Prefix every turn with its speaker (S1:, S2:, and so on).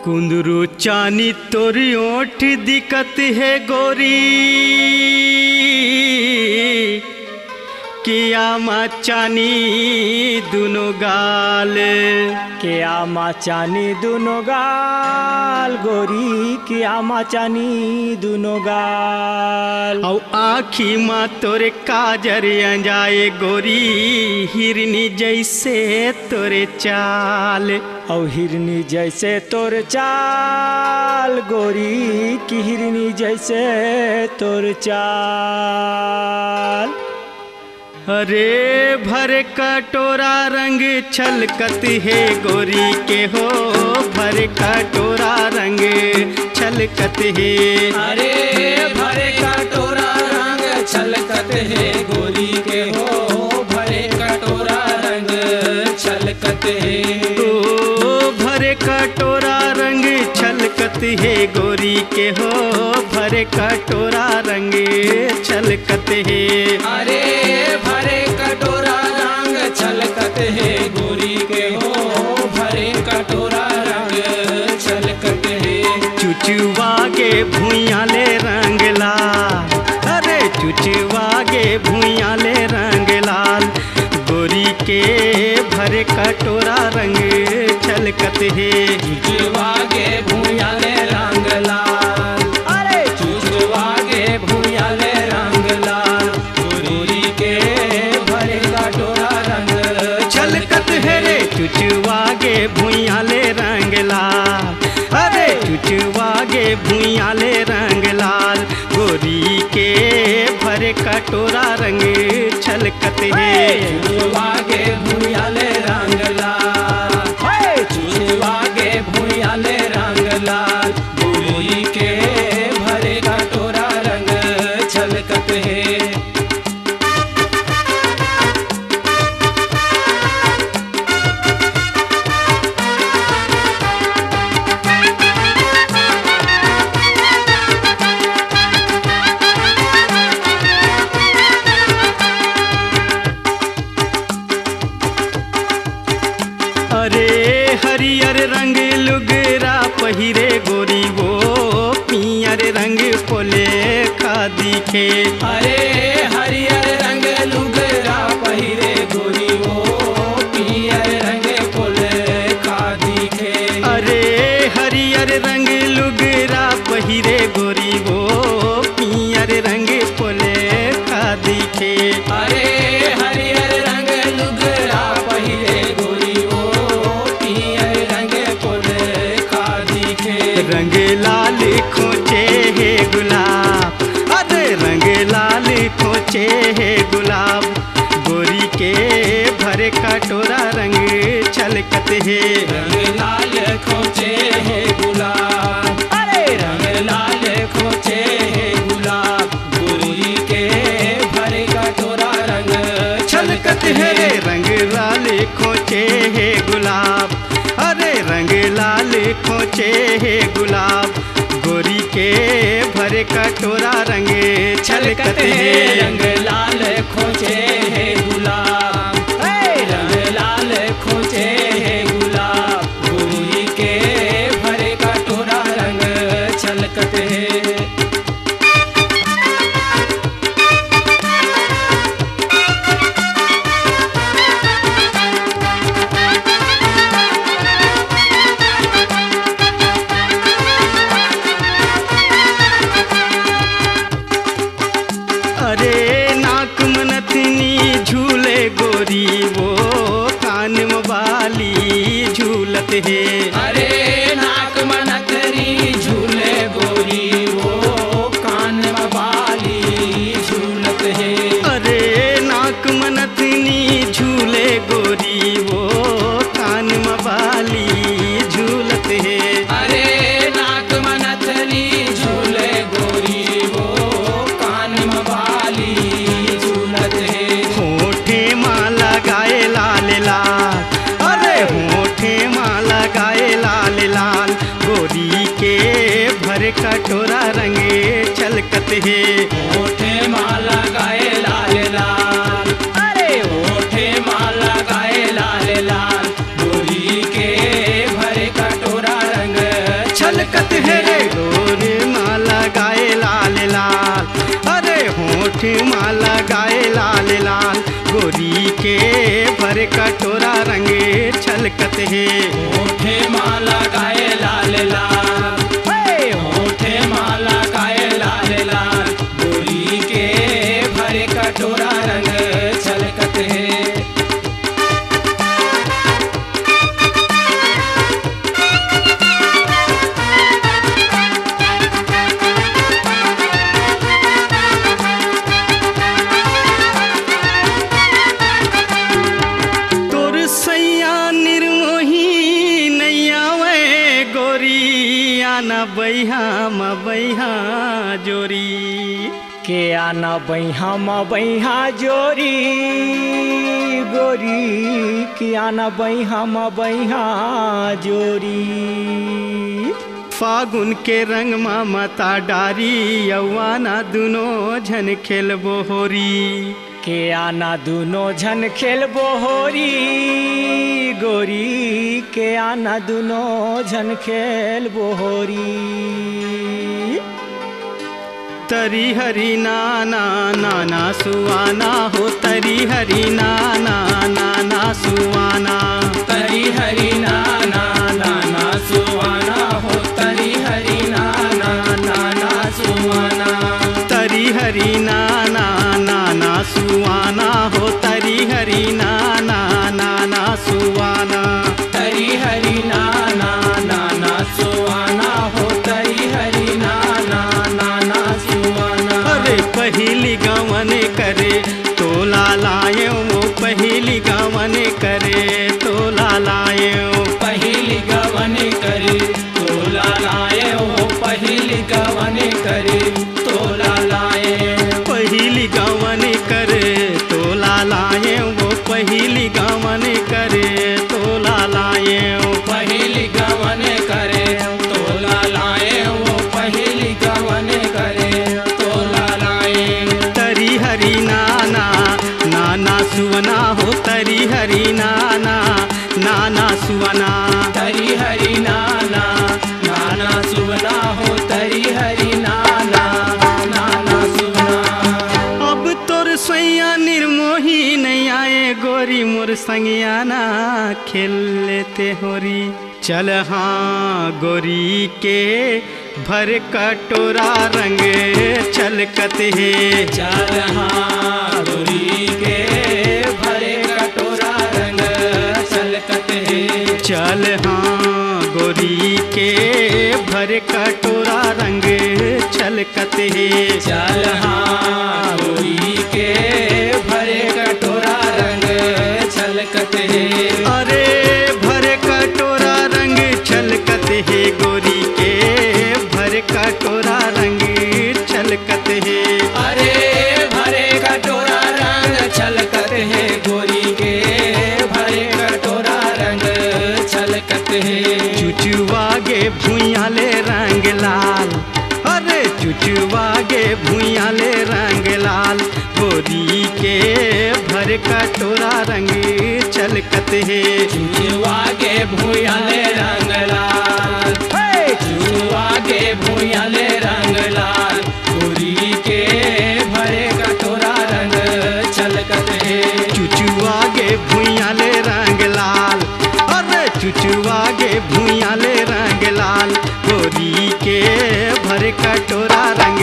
S1: कुंदरू चानी तोरी ओठ दिक्कत है गोरी, किया माचानी दोनों गाल,
S2: किया माचानी दोनों गाल गोरी, किया माचानी दोनों गाल।
S1: औ आखी माँ तोरे काजर अंजाए गोरी, हिरनी जैसे तोरे चाल,
S2: औ हिरनी जैसे तोर चाल गोरी, की हिरनी जैसे तोर चाल।
S1: अरे भरे कटोरा रंग छलकत है गोरी के हो, भरे कटोरा रंग छलकत है।
S3: अरे भरे कटोरा रंग छलकत है गोरी के हो, भरे कटोरा रंग छलकत है।
S1: ओ भरे कटोरा रंग छलकत है गोरी के हो, भरे कटोरा रंग छलकत है।
S3: अरे भरे कटोरा रंग छलकत है गोरी के हो, भरे कटोरा रंग छलकत है।
S1: चुचुआ के भुइया ले रंग लाल, अरे चुचुआ के भुइया ले रंग लाल, गोरी के भरे कटोरा रंग छलकत है।
S3: चुचुआ के भुइया ले रंग लाल, अरे चुचुआ के भुइया ले रंग लाल, गोरी के भरे कटोरा रंग
S1: छलकत है रे चुचुआ के भुइया ले रंग लाल, अरे चुचुआ के भुइया ले रंग लाल, गोरी के भरे कटोरा रंग छलकत है।
S3: चुचुआ के भुइया ले रंग लाल, चुचुआ के भुइया ले रंग लाल, गोरी के भरे कटोरा रंग छलकत है।
S1: अरे हरियर रंग लुगरा पहिरे गोरी वो, पियर रंग पोले खा दिखे।
S3: अरे हरियर रंग लुगरा पहिरे गोरी वो, पियर रंग पोले खा दिखे।
S1: अरे हरियर रंग लुगरा पहिरे गोरी वो, पियर रंग पोले खा दिखे।
S3: अरे हरियर रंग लुगरा पहिरे गोरी वो, पियर रंग पोले खा दिखे।
S1: रंग लाल खोचे है गुलाब, अरे रंग लाल खोचे है गुलाब, गोरी के भरे कटोरा रंग छलकत है।
S3: रंग लाल खोचे है गुलाब, अरे रंग लाल खोचे है गुलाब, गोरी के भरे कटोरा रंग
S1: छलकत है रे रंग लाल खोचे है गुलाब, अरे रंग लाल खोचे है गुलाब, गोरी के भरे कटोरा रंग छलकत है।
S3: रंग लाल खोचे है गुलाब, रंग लाल खोचे है गुलाब, गोरी के भरे कटोरा रंग छलकत है।
S1: अरे नाक मनथनी झूले गोरी वो, कान में बाली झूलत है।
S3: अरे नाक मनथनी झूले गोरी वो, कान में बाली झूलत है।
S1: अरे नाक मनथनी झूले गोरी वो, कान में बाली झूलत है।
S3: अरे नाक मनथनी झूले गोरी वो, कान में बाली झूलत है।
S1: होठे माँ लगाए लाल लाल, अरे होठे माँ लगाए लाल लाल, गोरी के भरे कटोरा रंग छलकत है।
S3: होठे माला गाए लाल लाल, अरे होठे माला गाए लाल लाल, गोरी के भरे कटोरा रंग
S1: है रे गोर माला गाए लाल लाल, अरे होठ माला गाए लाल लाल, गोरी के भर कटोरा रंग छलकत है।
S3: होठे माला गाए लाल लाल, होठे माला गाए लाल लाल, गोरी के भरे कटोरा रंग छलकत है।
S1: बैहा बैहा जोरी
S2: के आना बैहा बैहा जोरी, गोरी के आना बैहा बैहा जोरी।
S1: फागुन के रंग मा मता डारी, यौवाना दुनो झन खेलबो होरी,
S2: के आना दुनो झन खेलबो होरी, गोरी के आना दुनो झन खेलबो होरी।
S1: तरी हरी नाना नाना सुआना हो, तरी हरी नाना नाना सुआना,
S3: तरी हरी नाना नाना सुआना हो, तरी हरी नाना नाना सुआना,
S1: तरी हरी नाना नाना सुआना हो, तरी हरी नाना नाना सुआना,
S3: तरी हरी नाना नाना सुआना हो, तरी हरी नाना नाना सुआना।
S1: अरे पहली गवन करे तो लालाए, वो पहली गवन करे तो लालाए,
S3: पहली गवन करे तो लालाए, वो पहली गवन करे तो लालाए,
S1: पहली गवन करे तो लालाए, वो पहली गवन करे तो लालाए,
S3: पहली गवन करे तो लालाए, वो पहली गवन करे तो लालाए।
S1: तरी हरी नाना नाना सुवना हो, तरी हरी नाना नाना सुवना,
S3: तरी हरी नाना नाना सुवना हो, तरी हरी नाना नाना सुवना।
S1: अब तोर सैया निर्मोही नहीं आए, गोरी मोर संगियाना खेल लेते होरी। चल हाँ गोरी के भर कटोरा रंग छलकत है,
S3: चल हाँ गोरी के भरे कटोरा रंग छलकत है,
S1: चल हाँ गोरी के भर कटोरा रंग छलकत है,
S3: चल हाँ गोरी के भरे कटोरा रंग छलकत है।
S1: अरे भर कटोरा रंग छलकत है, गोरी के भर कटोरा रंग छलकत है,
S3: अरे भरे कटोरा रंग छलकत है, गोरी के भरे कटोरा रंग छलकत है।
S1: चुचुवागे भुइया ले रंग लाल, अरे चुचुवागे भुइया ले रंग लाल, गोरी के भर कटोरा रंग छलकत है।
S3: चुचुवागे भुइया ले रंग लाल, चुचुवागे भुइया ले रंग लाल, गोरी के भरे कटोरा रंग छलकत है।
S1: चुचुवागे भुइया ले रंग लाल, अरे चुचुवागे भुइया ले रंग लाल, गोरी के भर कटोरा रंग